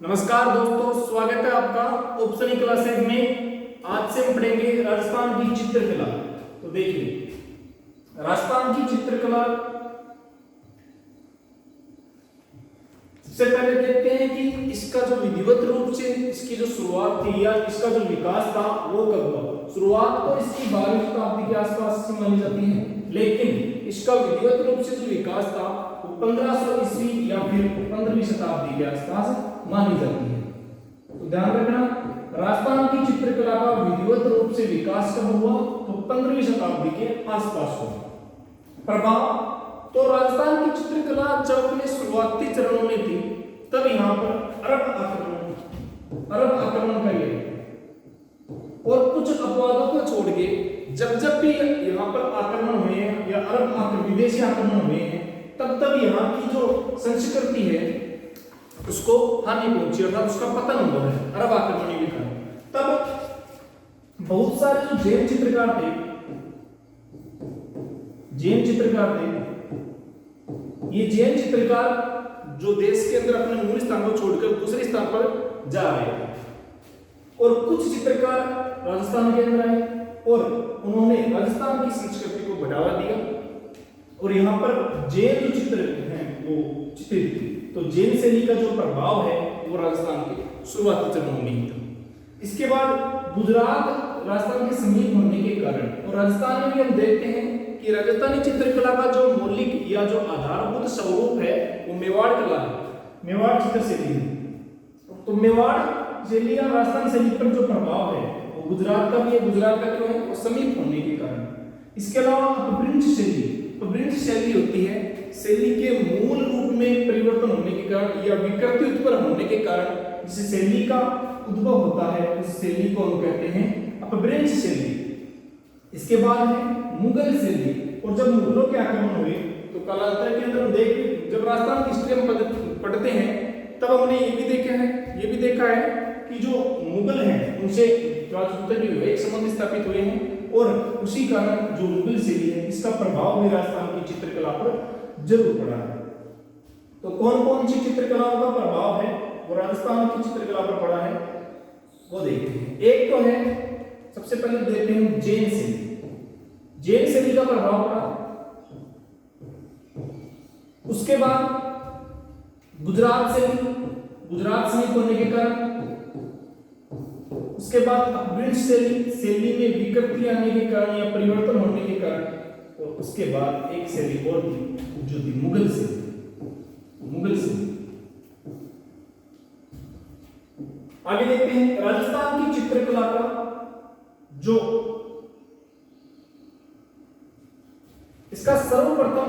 नमस्कार दोस्तों, स्वागत है आपका ऑप्शनल क्लासेज में। आज से हम पढ़ेंगे राजस्थान की चित्रकला। तो देखिए, राजस्थान की चित्रकला सबसे पहले देखते हैं कि इसका जो विधिवत रूप से इसकी जो शुरुआत थी या इसका जो विकास था वो कब हुआ। शुरुआत तो इसकी 12वीं शताब्दी के आसपास से मानी जाती है, लेकिन इसका विधिवत रूप से जो विकास था वो 1500 ईस्वी या फिर 15वीं शताब्दी के आसपास मानी जाती है। तो ध्यान रखना, राजस्थान की चित्रकला का विधिवत रूप से विकास कब हुआ तो 15वीं शताब्दी के आसपास हुआ। प्रभाव तो राजस्थान की चित्रकला जब अपने शुरुआती चरणों में थी तब यहाँ पर अरब आक्रमण का ये और कुछ अपवादों को छोड़ के जब भी यहाँ पर आक्रमण हुए हैं या विदेशी आक्रमण हुए हैं तब यहाँ की जो संस्कृति है उसको हानि पहुंची अर्थात उसका पतन हुआ है अरब आक्रमण के कारण। तब बहुत सारे जो जैन चित्रकार थे ये जैन चित्रकार जो देश के अंदर अपने मूल स्थान को छोड़कर दूसरे स्थान पर जा रहे थे और कुछ चित्रकार राजस्थान के अंदर आए और उन्होंने राजस्थान की संस्कृति को बढ़ावा दिया और यहाँ पर जैन जो चित्र हैं वो चित्रित थे। तो जैन शैली का जो प्रभाव है वो राजस्थान के शुरुआती चरणों में ही था। इसके बाद गुजरात राजस्थान के समीप होने के कारण और राजस्थान में भी हम देखते हैं कि राजस्थानी चित्रकला का जो मौलिक या जो आधारभूत स्वरूप है वो मेवाड़ कला है, मेवाड़ चित्र शैली है। तो मेवाड़ शैली या राजस्थान शैली पर जो प्रभाव है वो गुजरात का भी है। गुजरात का क्यों है? वो समीप होने के कारण। इसके अलावा अपभ्रंश शैली होती है शैली के मूल रूप में परिवर्तन होने के कारण या विकृति उत्पन्न होने के कारण जिस शैली का उद्भव होता है उस शैली को हम कहते हैं अपभ्रंश शैली। इसके बाद है मुगल शैली। और जब मुगलों के आक्रमण हुए तो कालांतर के अंदर देख जब राजस्थान की हिस्ट्री हम पढ़ते हैं तब हमने ये भी देखा है कि जो मुगल हैं उनसे राजपूत भी हुए, एक संबंध स्थापित हुए हैं और उसी कारण जो मुगल शैली है इसका प्रभाव भी राजस्थान की चित्रकला पर जरूर पड़ा है। तो कौन कौन सी चित्रकलाओं का प्रभाव है वो राजस्थान की चित्रकला पर पड़ा है वो देखते हैं। एक तो है, सबसे पहले देखते हैं जैन शैली का प्रभाव पड़ा। उसके बाद गुजरात समीप होने के कारण, उसके बाद अपभ्रंश शैली में विकृति आने के कारण या परिवर्तन होने के कारण, और उसके बाद एक शैली और थी जो थी मुगल शैली। आगे देखते हैं राजस्थान की चित्रकला का जो इसका सर्वप्रथम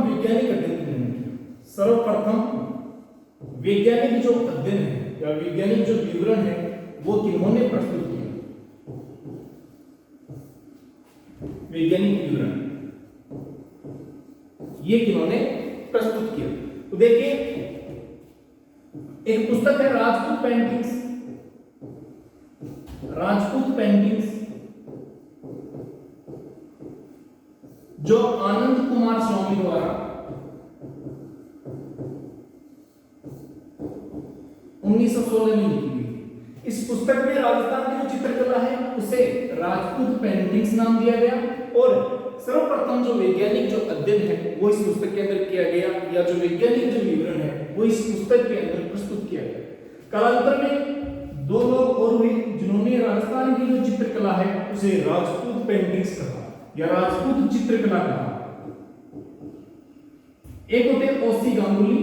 वैज्ञानिक जो अध्ययन है या वैज्ञानिक जो विवरण है वो किन्होंने प्रस्तुत किया? वैज्ञानिक विवरण ये किन्होंने प्रस्तुत किया? तो देखिए, एक पुस्तक है राजपूत पेंटिंग्स जो आनंद कुमार स्वामी द्वारा 1916 में लिखी गई। इस पुस्तक में राजस्थान की जो चित्रकला है उसे राजपूत पेंटिंग्स नाम दिया गया और सर्वप्रथम जो वैज्ञानिक जो अध्ययन है वो इस पुस्तक के अंदर किया गया या जो वैज्ञानिक जो विवरण है वो इस पुस्तक के अंदर प्रस्तुत किया गया। कालांतर में दो लोग और हुए जिन्होंने राजस्थान की जो चित्रकला है उसे राजपूत पेंटिंग्स कहा या राजपूत चित्रकला कहा। एक होते ओसी गांगुली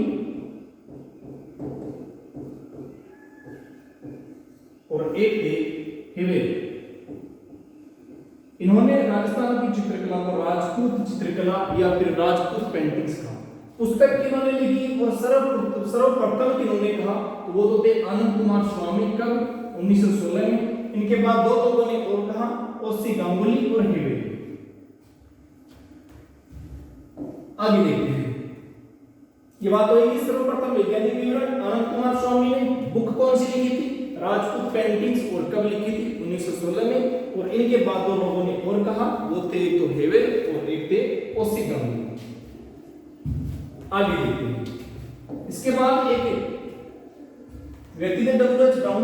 और एक थे हिवेल। इन्होंने राजस्थान की चित्रकला को राजपूत चित्रकला या फिर राजपूत पेंटिंग्स कहा। पुस्तक किन्होंने लिखी और सर्वप्रथम किन्होंने कहा तो वो तो थे आनंद कुमार स्वामी का 1916 में। इनके बाद दो लोगों ने और कहा, ओसी गांगुली और हिवेल। आगे देखते हैं, ये बात होगी सर्वप्रथम वैज्ञानिक विवरण आनंद कुमार स्वामी ने। बुक कौन सी लिखी थी? राजपूत पेंटिंग्स। और कब लिखी थी? 1916 में। और इनके बाद दो लोगों ने और कहा, वो थे एक तो हेवेल और एक थे ओसी गांगुली। आगे देखते हैं, इसके बाद एक व्यक्ति ने डब्ल्यू.एच. ब्राउन,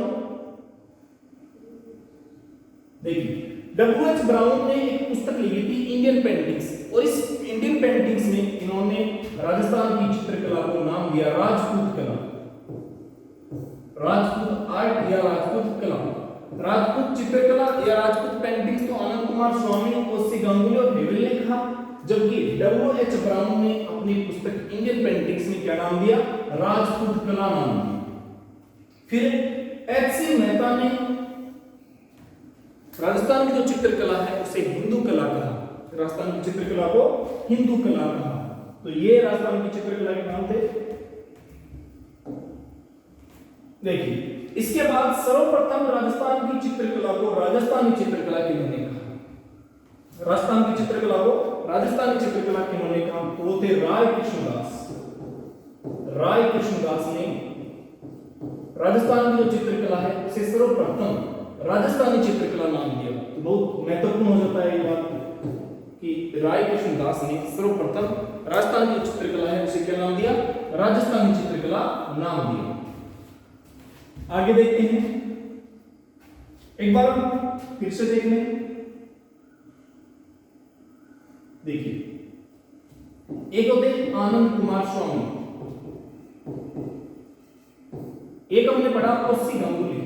देखिए डब्ल्यू.एच. ब्राउन ने एक पुस्तक लिखी थी इंडियन पेंटिंग्स, और इस इंडियन पेंटिंग्स में इन्होंने राजस्थान की चित्रकला को नाम दिया राजपूत कला, राजपूत आर्ट या राजपूत कला। राजपूत चित्रकला या राजपूत पेंटिंग्स तो आनंद कुमार स्वामी, ओसी गांगुली और हेवल ने कहा, जबकि डब्ल्यू.एच. ब्राउन ने अपनी पुस्तक इंडियन पेंटिंग्स में क्या नाम दिया, राजपूत कला नाम दिया। फिर एच.सी. मेहता ने राजस्थान की जो चित्रकला है उसे हिंदू कला कहा, राजस्थान की चित्रकला को हिंदू कला कहा। तो ये राजस्थान की चित्रकला के नाम थे। देखिए इसके बाद सर्वप्रथम राजस्थान की चित्रकला को राजस्थानी चित्रकला किन्होंने कहा, राजस्थान की चित्रकला को राजस्थानी चित्रकला किन्होंने कहा, तो वो थे राय कृष्णदास। राय कृष्णदास ने राजस्थान की जो चित्रकला है उसे सर्वप्रथम राजस्थानी चित्रकला नाम दिया। तो बहुत महत्वपूर्ण हो जाता है ये बात कि राय कृष्णदास ने सर्वप्रथम राजस्थान की चित्रकला है उसे क्या नाम दिया, राजस्थानी चित्रकला नाम दिया। आगे देखते हैं, एक बार हम फिर से देख लें। देखिए एक होते आनंद कुमार स्वामी, एक हमने पढ़ा ओसी गांगुली,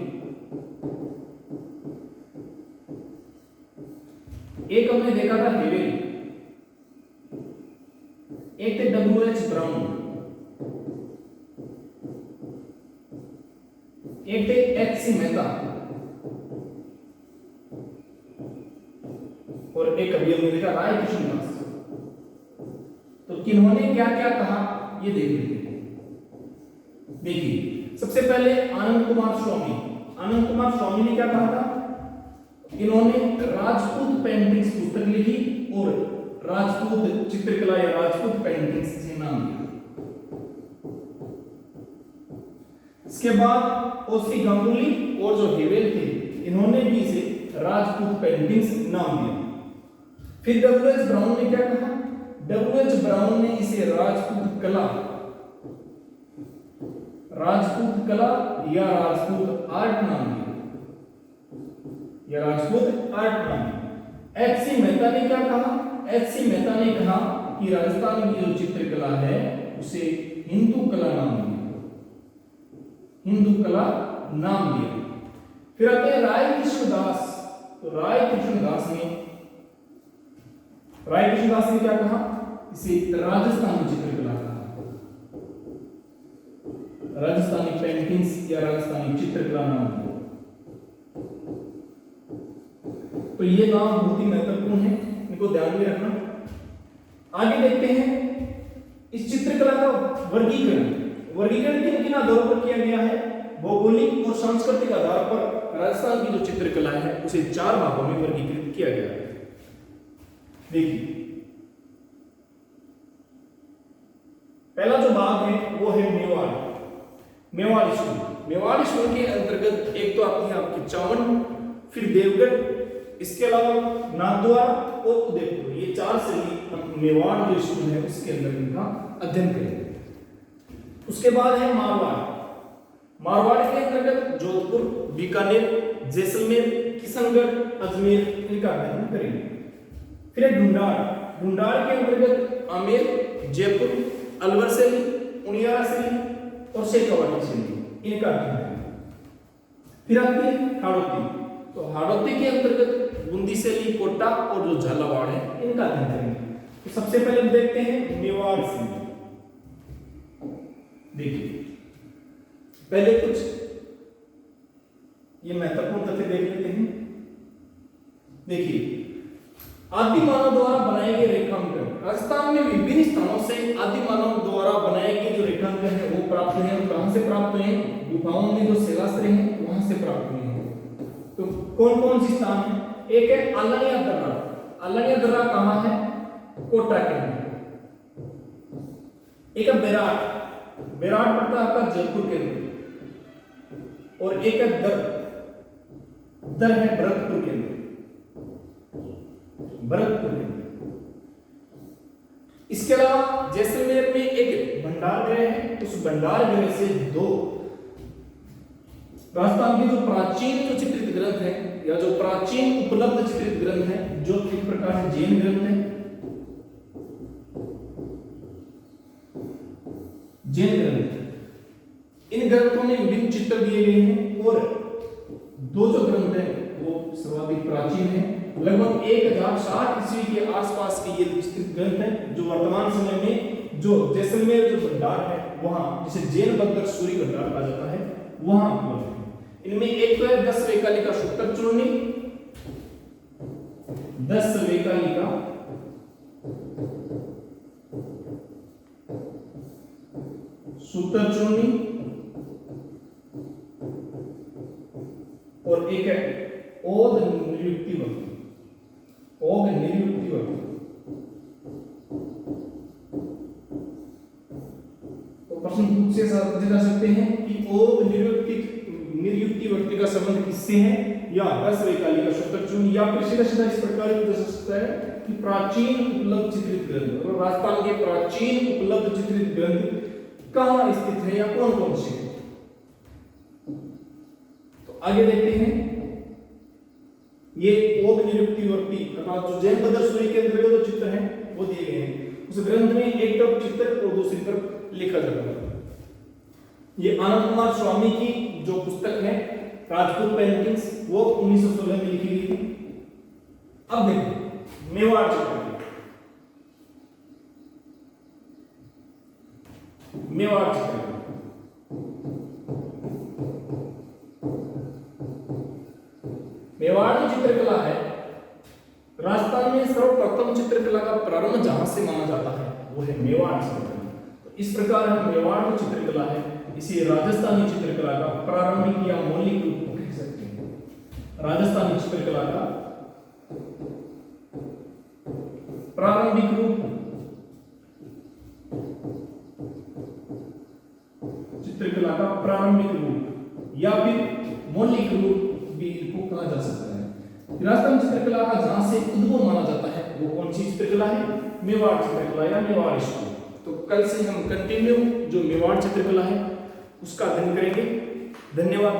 एक हमने देखा था हेवेल, एक थे डब्ल्यू.एच. ब्राउन, एक थे एच.सी. मेहता, और एक अभी हमने देखा राय कृष्णदास। तो किन्होंने क्या क्या कहा ये देख लीजिए। देखिए सबसे पहले आनंद कुमार स्वामी, आनंद कुमार स्वामी ने क्या कहा था, इन्होंने राजपूत पेंटिंग्स पुस्तक लिखी और राजपूत चित्रकला या राजपूत पेंटिंग्स से नाम दिया। इसके बाद ओसी गांगुली और जो हेवेल थे इन्होंने भी इसे राजपूत पेंटिंग्स नाम दिया। फिर डब्ल्यू.एच. ब्राउन ने क्या कहा, डब्ल्यू.एच. ब्राउन ने इसे राजपूत कला, राजपूत कला या राजपूत आर्ट नाम दिया, या राजपूत आर्ट नाम दिया। एच.सी. मेहता ने क्या कहा, एच.सी. मेहता ने कहा कि राजस्थान की जो चित्रकला है उसे हिंदू कला नाम दिया, हिंदू कला नाम दिया। फिर आते हैं राय कृष्णदास, तो राय कृष्णदास ने क्या कहा, इसे राजस्थानी चित्रकला कहा, राजस्थानी पेंटिंग्स या राजस्थानी चित्रकला नाम दिया। तो ये नाम बहुत ही महत्वपूर्ण है, इनको ध्यान में रखना। आगे देखते हैं इस चित्रकला का वर्गीकरण, वर्गीकरण किन किन आधारों पर किया गया है, भौगोलिक और सांस्कृतिक आधार पर राजस्थान की जो चित्रकला है उसे 4 भागों में वर्गीकृत किया गया है। देखिए पहला जो भाग है वो है मेवाड़, मेवाड़ स्कूल। मेवाड़ स्कूल के अंतर्गत एक तो आती है आपकी चावन, फिर देवगढ़, इसके अलावा नाथद्वारा और उदयपुर, ये 4 शैली मेवाड़ जो स्कूल है उसके अंदर इनका अध्ययन करेंगे। उसके बाद है मारवाड़, मारवाड़ के अंतर्गत जोधपुर, बीकानेर, जैसलमेर, किशनगढ़, अजमेर इनका अध्ययन करेंगे। फिर है ढूंढाड़, ढूंढाड़ के अंतर्गत आमेर, जयपुर, अलवर शैली, उनियारा शैली और शेखावाटी शैली इनका अध्ययन करेंगे। फिर आती है हाड़ौती, तो हाड़ौती के अंतर्गत बूंदी शैली, कोटा और जो झालावाड़ है इनका अध्ययन करेंगे। तो सबसे पहले हम देखते हैं मेवाड़ शैली। देखिए पहले कुछ ये महत्वपूर्ण तथ्य देख लेते हैं। देखिए आदि मानव द्वारा बनाए गए रेखांकन, राजस्थान में विभिन्न स्थानों से आदि मानव द्वारा बनाए गए जो रेखांकन है वो प्राप्त हैं। कहां से प्राप्त हुए हैं, गुफाओं में जो शिलाश्रय हैं वहां से प्राप्त हुए हैं। तो कौन कौन सी स्थान है, एक है आलनिया दर्रा, आलनिया दर्रा कहां है, कोटा के अंदर। एक है बेराट, बेराट पड़ता है आपका जयपुर के अंदर, और एक है दर, दर है भरतपुर के अंदर, भरतपुर के अंदर। इसके अलावा जैसलमेर में एक भंडार गृह है, उस भंडार गृह से 2 राजस्थान के जो प्राचीन जो चित्रित ग्रंथ है या जो प्राचीन उपलब्ध चित्रित ग्रंथ है जो किस प्रकार है जैन ग्रंथ है, जैन ग्रंथ। इन ग्रंथों में विभिन्न चित्र दिए गए हैं और दो जो ग्रंथ है वो सर्वाधिक प्राचीन है। लगभग 1060 ईस्वी के आसपास के ये विस्तृत ग्रंथ हैं जो वर्तमान समय में जो जैसलमेर जो भंडार है वहां जिसे जैन बद्र सूरी भंडार कहा जाता है वहां उपलब्ध है। इनमें एक तो है 10 वेकाली का सूत्र चूर्णी, 10 वेकाली का सूत्र चूर्णी और एक है ओघ निरुक्ति वक्ति, ओघ निरुक्ति वक्ति। तो प्रश्न पूछे जा सकते हैं कि ओघ निरुक्ति वक्ति का संबंध किससे है, या 10 वेकाली का सूत्र चूर्णी, या फिर सीधा सीधा इस प्रकार पूछा जा सकता है कि प्राचीन उपलब्ध चित्रित ग्रंथ और राजस्थान के प्राचीन उपलब्ध चित्रित ग्रंथ कहां स्थित है या कौन कौन से है। तो आगे देखते हैं ये ओघ निरुक्ति वक्ति अर्थात जो जैन बद्र सूरी के अंतर्गत जो चित्र हैं वो दिए गए हैं। उस ग्रंथ में एक तरफ चित्र और दूसरी तरफ लिखा जाता है। ये आनंद कुमार स्वामी की जो पुस्तक है राजपूत पेंटिंग्स वो 1916 में लिखी गई थी। अब देखिए मेवाड़ चित्र, मेवाड़ चित्र मेवाड़ की चित्रकला है राजस्थान में सर्वप्रथम चित्रकला का प्रारंभ जहां से माना जाता है वो है मेवाड़ चित्रकला। तो इस प्रकार हम मेवाड़ की चित्रकला है इसी राजस्थानी चित्रकला का प्रारंभिक या मौलिक रूप कह सकते हैं। राजस्थानी चित्रकला का प्रारंभिक रूप चित्रकला का प्रारंभिक रूप या फिर मौलिक रूप भी को कहा जा सकता है। राजस्थान चित्रकला का जहां से उद्भव माना जाता है वो कौन सी चित्रकला है, मेवाड़ चित्रकला या मेवाड़ स्कूल। तो कल से हम कंटिन्यू जो मेवाड़ चित्रकला है उसका अध्ययन करेंगे। धन्यवाद।